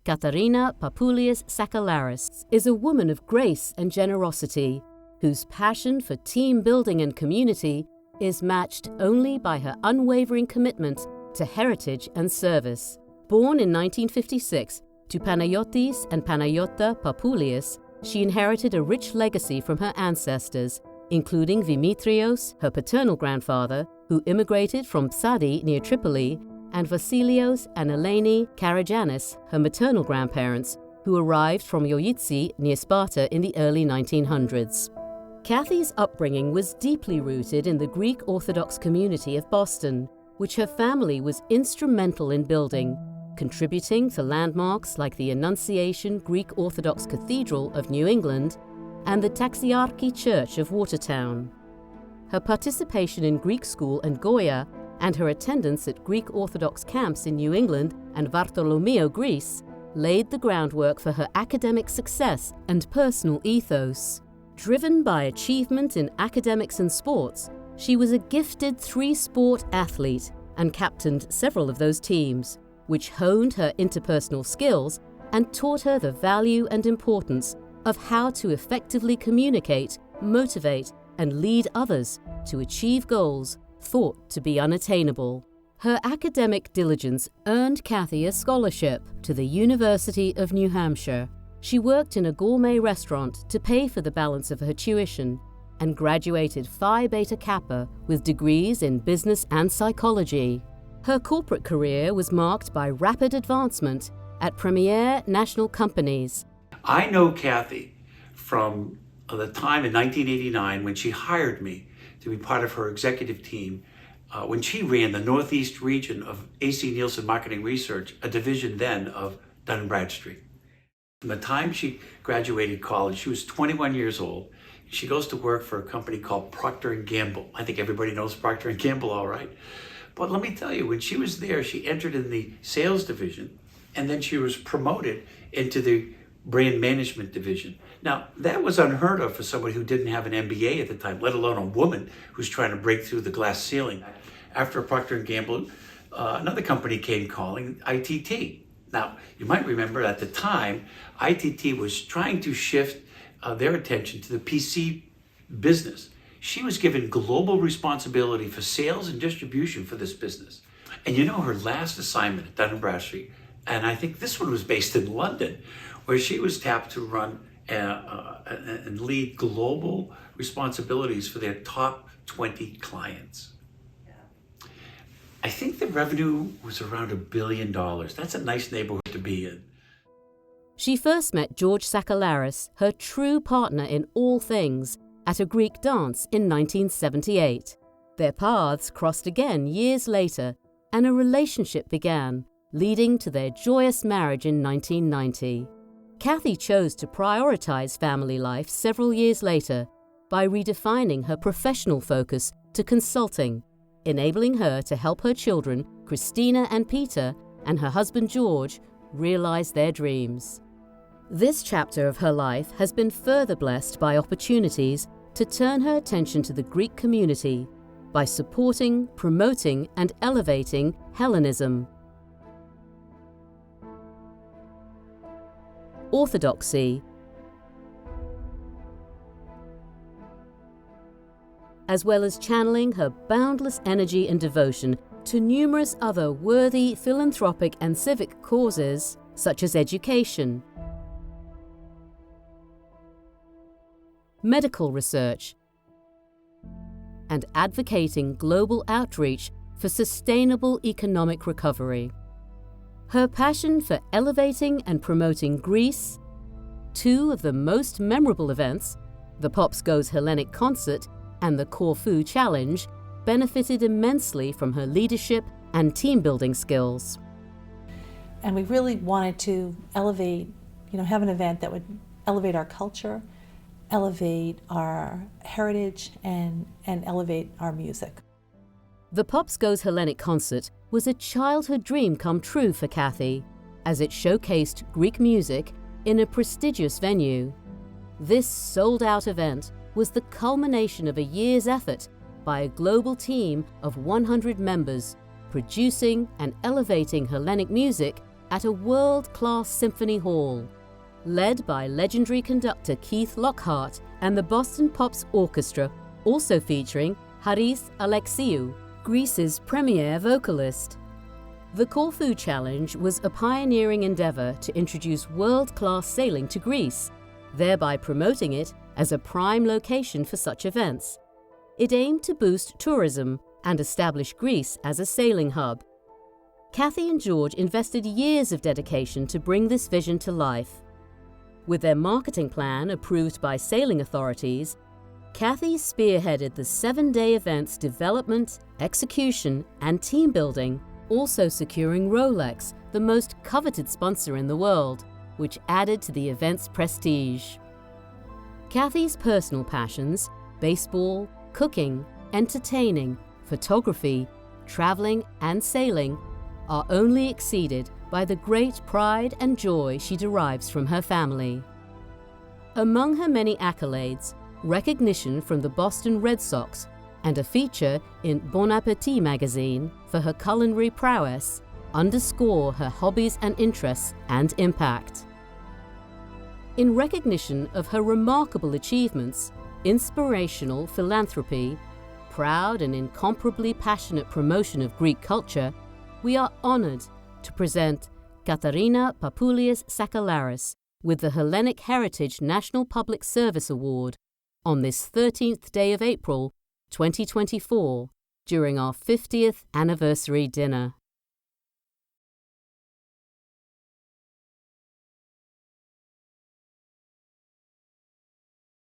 Katharina Papulias Sakellaris is a woman of grace and generosity, whose passion for team building and community is matched only by her unwavering commitment to heritage and service. Born in 1956 to Panayotis and Panayota Papulias, she inherited a rich legacy from her ancestors, including Dimitrios, her paternal grandfather, who immigrated from Psadi near Tripoli, and Vasilios and Eleni Karagiannis, her maternal grandparents, who arrived from Ioitsi near Sparta in the early 1900s. Cathy's upbringing was deeply rooted in the Greek Orthodox community of Boston, which her family was instrumental in building, contributing to landmarks like the Annunciation Greek Orthodox Cathedral of New England and the Taxiarchi Church of Watertown. Her participation in Greek school and Goya and her attendance at Greek Orthodox camps in New England and Vartolomeo, Greece, laid the groundwork for her academic success and personal ethos. Driven by achievement in academics and sports, she was a gifted three-sport athlete and captained several of those teams, which honed her interpersonal skills and taught her the value and importance of how to effectively communicate, motivate, and lead others to achieve goals thought to be unattainable. Her academic diligence earned Cathy a scholarship to the University of New Hampshire. She worked in a gourmet restaurant to pay for the balance of her tuition and graduated Phi Beta Kappa with degrees in business and psychology. Her corporate career was marked by rapid advancement at premier national companies. I know Cathy from the time in 1989 when she hired me to be part of her executive team when she ran the Northeast region of AC Nielsen Marketing Research, a division then of Dun & Bradstreet. From the time she graduated college, she was 21 years old. She goes to work for a company called Procter & Gamble. I think everybody knows Procter & Gamble, all right. But let me tell you, when she was there, she entered in the sales division, and then she was promoted into the brand management division. Now, that was unheard of for somebody who didn't have an MBA at the time, let alone a woman who's trying to break through the glass ceiling. After Procter & Gamble, another company came calling, ITT. Now, you might remember at the time, ITT was trying to shift their attention to the PC business. She was given global responsibility for sales and distribution for this business. And you know, her last assignment at Dun & Bradstreet, and I think this one was based in London, where she was tapped to run and lead global responsibilities for their top 20 clients. I think the revenue was around $1 billion. That's a nice neighborhood to be in. She first met George Sakellaris, her true partner in all things, at a Greek dance in 1978. Their paths crossed again years later, and a relationship began, leading to their joyous marriage in 1990. Cathy chose to prioritize family life several years later by redefining her professional focus to consulting, enabling her to help her children, Christina and Peter, and her husband George, realize their dreams. This chapter of her life has been further blessed by opportunities to turn her attention to the Greek community by supporting, promoting, and elevating Hellenism. Orthodoxy, as well as channeling her boundless energy and devotion to numerous other worthy philanthropic and civic causes, such as education, medical research, and advocating global outreach for sustainable economic recovery. Her passion for elevating and promoting Greece, two of the most memorable events, the Pops Goes Hellenic concert and the Corfu Challenge, benefited immensely from her leadership and team-building skills. And we really wanted to elevate, have an event that would elevate our culture, elevate our heritage, and elevate our music. The Pops Goes Hellenic concert was a childhood dream come true for Cathy, as it showcased Greek music in a prestigious venue. This sold-out event was the culmination of a year's effort by a global team of 100 members, producing and elevating Hellenic music at a world-class symphony hall, led by legendary conductor Keith Lockhart and the Boston Pops Orchestra, also featuring Haris Alexiou, Greece's premier vocalist. The Corfu Challenge was a pioneering endeavour to introduce world-class sailing to Greece, thereby promoting it as a prime location for such events. It aimed to boost tourism and establish Greece as a sailing hub. Cathy and George invested years of dedication to bring this vision to life. With their marketing plan approved by sailing authorities, Cathy spearheaded the 7-day event's development, execution, and team building, also securing Rolex, the most coveted sponsor in the world, which added to the event's prestige. Cathy's personal passions, baseball, cooking, entertaining, photography, traveling, and sailing, are only exceeded by the great pride and joy she derives from her family. Among her many accolades, recognition from the Boston Red Sox and a feature in Bon Appetit magazine for her culinary prowess underscore her hobbies and interests and impact. In recognition of her remarkable achievements, inspirational philanthropy, proud and incomparably passionate promotion of Greek culture, we are honored to present Katharina Papoulias Sakellaris with the Hellenic Heritage National Public Service Award on this 13th day of April, 2024, during our 50th anniversary dinner.